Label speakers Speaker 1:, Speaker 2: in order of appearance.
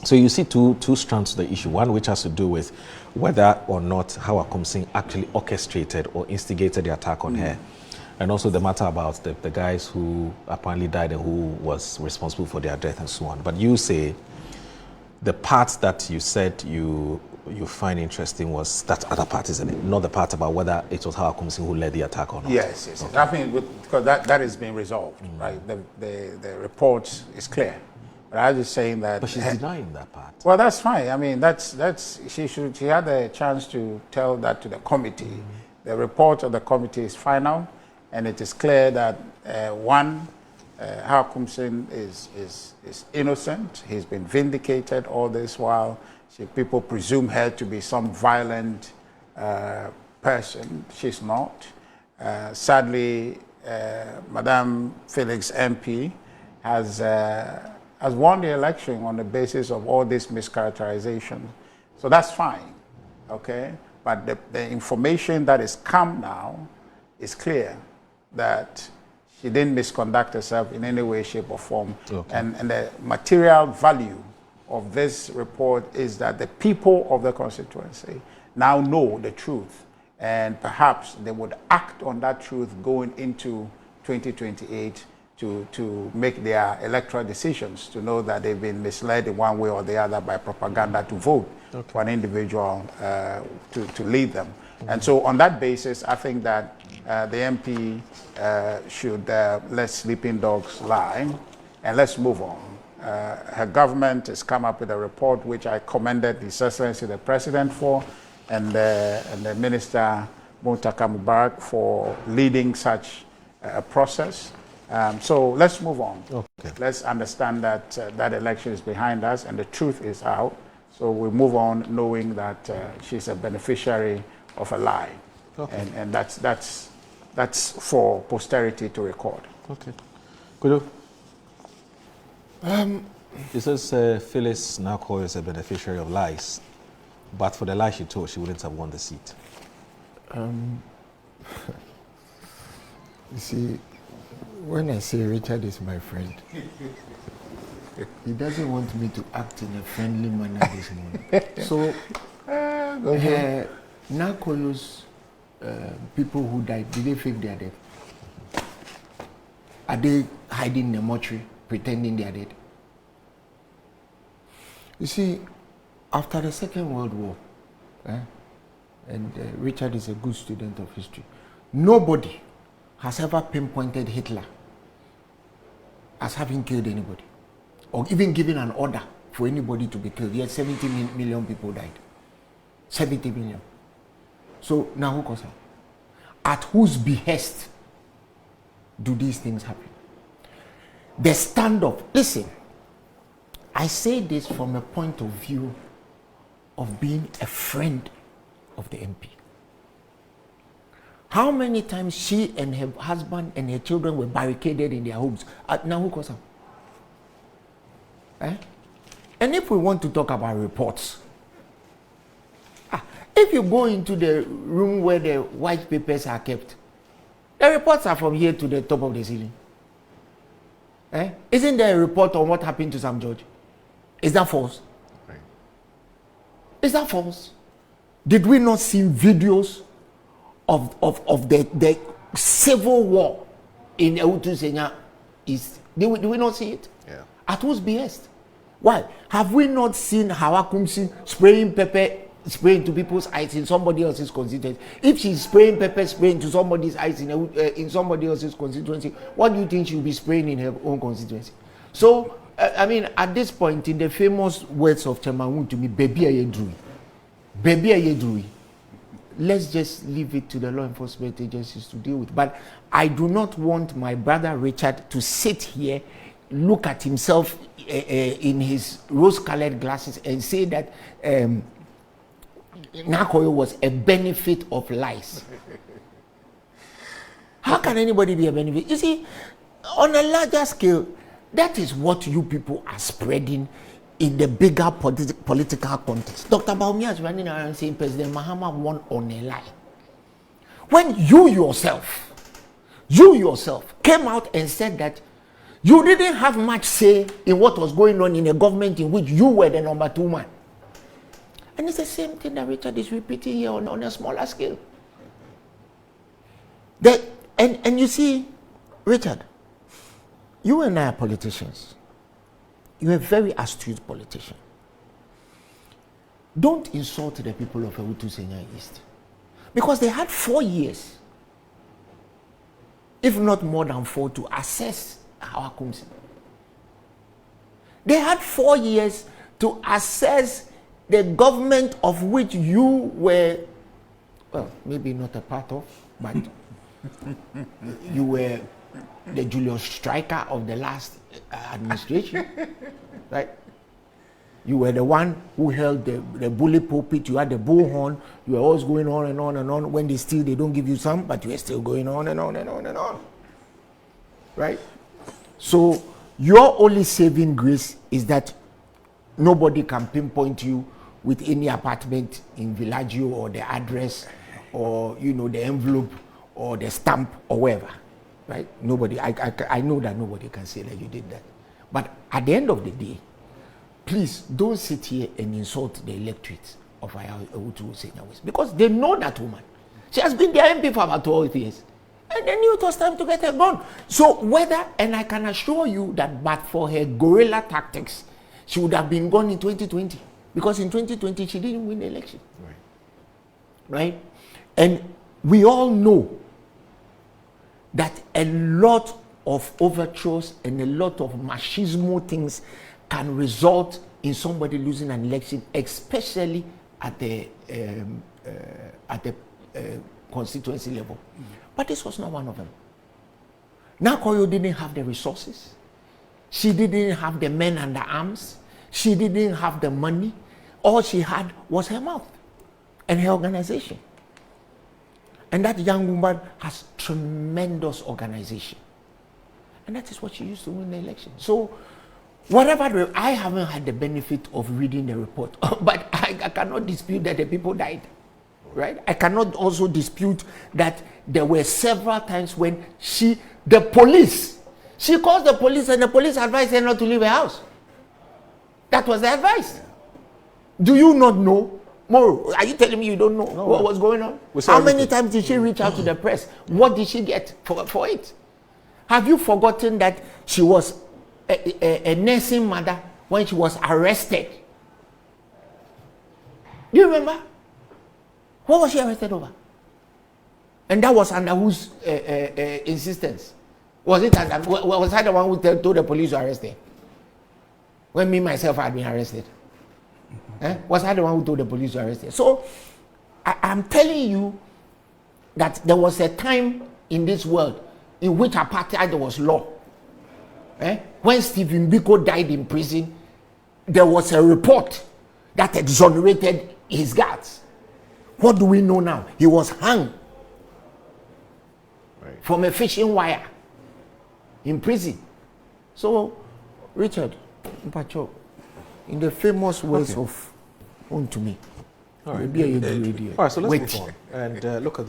Speaker 1: So you see two strands to the issue. One which has to do with whether or not Hawa Koomson actually orchestrated or instigated the attack on her. And also the matter about the guys who apparently died and who was responsible for their death and so on. But you say the part that you said you find interesting was that other part, isn't it? Not the part about whether it was Hawa Koomson who led the attack or not.
Speaker 2: Yes. Okay. I mean, because that has been resolved, right? The report is clear. But I was just saying that.
Speaker 1: But she's denying that part.
Speaker 2: Well, that's fine. I mean, she had a chance to tell that to the committee. The report of the committee is final, and it is clear that Hawa Koomson is innocent. He's been vindicated all this while. People presume her to be some violent person. She's not. Sadly, Madame Felix MP has won the election on the basis of all this mischaracterization. So that's fine, okay? But the information that is come now is clear that she didn't misconduct herself in any way, shape, or form. Okay. And the material value of this report is that the people of the constituency now know the truth, and perhaps they would act on that truth going into 2028 to make their electoral decisions, to know that they've been misled in one way or the other by propaganda to vote for an individual to lead them. And so on that basis, I think that the MP should let sleeping dogs lie, and let's move on. Her government has come up with a report which I commended His Excellency the President for, and the Minister Muntaka Mubarak for leading such a process. So let's move on. Okay. Let's understand that that election is behind us and the truth is out. So we move on knowing that she's a beneficiary of a lie. Okay. And that's for posterity to record.
Speaker 1: Okay. Kudu? It says Phyllis Narko is a beneficiary of lies, but for the lie she told, she wouldn't have won the seat.
Speaker 3: You see, when I say Richard is my friend, he doesn't want me to act in a friendly manner this morning. So, Narcolos, people who died, did they fake their death? Are they hiding in the mortuary, pretending they are dead? You see, after the Second World War, and Richard is a good student of history, nobody has ever pinpointed Hitler as having killed anybody, or even given an order for anybody to be killed. Yet 70 million people died. 70 million. So now who goes out? At whose behest do these things happen? The standoff. Listen, I say this from a point of view of being a friend of the MP. How many times she and her husband and her children were barricaded in their homes? Now who goes out? And if we want to talk about reports, if you go into the room where the white papers are kept, the reports are from here to the top of the ceiling. Isn't there a report on what happened to Sam George? Is that false? Right. Is that false? Did we not see videos of the civil war in Eutu Senya East? Do we not see it? Yeah. At whose behest? Why? Have we not seen Hawa Koomson spraying pepper spray into people's eyes in somebody else's constituency? If she's spraying pepper spray into somebody's eyes in somebody else's constituency, what do you think she'll be spraying in her own constituency? So, I mean, at this point, in the famous words of Chairman to me, baby ayedrui, baby ayedrui, let's just leave it to the law enforcement agencies to deal with. But I do not want my brother Richard to sit here, look at himself in his rose-colored glasses and say that Nakoyo was a benefit of lies. How can anybody be a benefit? You see, on a larger scale, that is what you people are spreading in the bigger political context. Dr. Baumia is running around saying President Mahama won on a lie. When you yourself came out and said that You didn't have much say in what was going on in a government in which you were the number 2 man. And it's the same thing that Richard is repeating here on a smaller scale. And you see, Richard, you and I are politicians. You're a very astute politician. Don't insult the people of Ewutu Senya East. Because they had 4 years, if not more than 4, to assess Hawa Koomson. They had 4 years to assess the government of which you were, well, maybe not a part of, but you were the Julius Striker of the last administration, right? You were the one who held the bully pulpit. You had the bullhorn. You were always going on and on and on. When they steal, they don't give you some, but you are still going on and on and on and on. Right? So your only saving grace is that nobody can pinpoint you with any apartment in Villaggio or the address or, you know, the envelope or the stamp or wherever. Right? Nobody, I know that nobody can say that you did that. But at the end of the day, please don't sit here and insult the electorate of Ewutu Senya West, because they know that woman. She has been their MP for about 12 years. And they knew it was time to get her gone. So whether, and I can assure you that but for her guerrilla tactics, she would have been gone in 2020. Because in 2020, she didn't win the election. Right? And we all know that a lot of overthrows and a lot of machismo things can result in somebody losing an election, especially at the constituency level. But this was not one of them. Nakoyo didn't have the resources. She didn't have the men and the arms. She didn't have the money. All she had was her mouth and her organization. And that young woman has tremendous organization. And that is what she used to win the election. So, whatever, I haven't had the benefit of reading the report, but I cannot dispute that the people died, right? I cannot also dispute that there were several times when she calls the police and the police advised her not to leave her house. That was the advice. Do you not know? Moro, are you telling me you don't know what was going on? How many times did she reach out to the press? What did she get for it? Have you forgotten that she was a nursing mother when she was arrested? Do you remember? What was she arrested over? And that was under whose insistence? Was I the one who told the police to arrest her? When me myself had been arrested? Was I the one who told the police to arrest her? So I'm telling you that there was a time in this world in which apartheid was law. When Stephen Biko died in prison, there was a report that exonerated his guards. What do we know now? He was hung from a fishing wire in prison. So, Richard, Mpacho, in the famous words of to me,
Speaker 1: all right, so let's move on and look at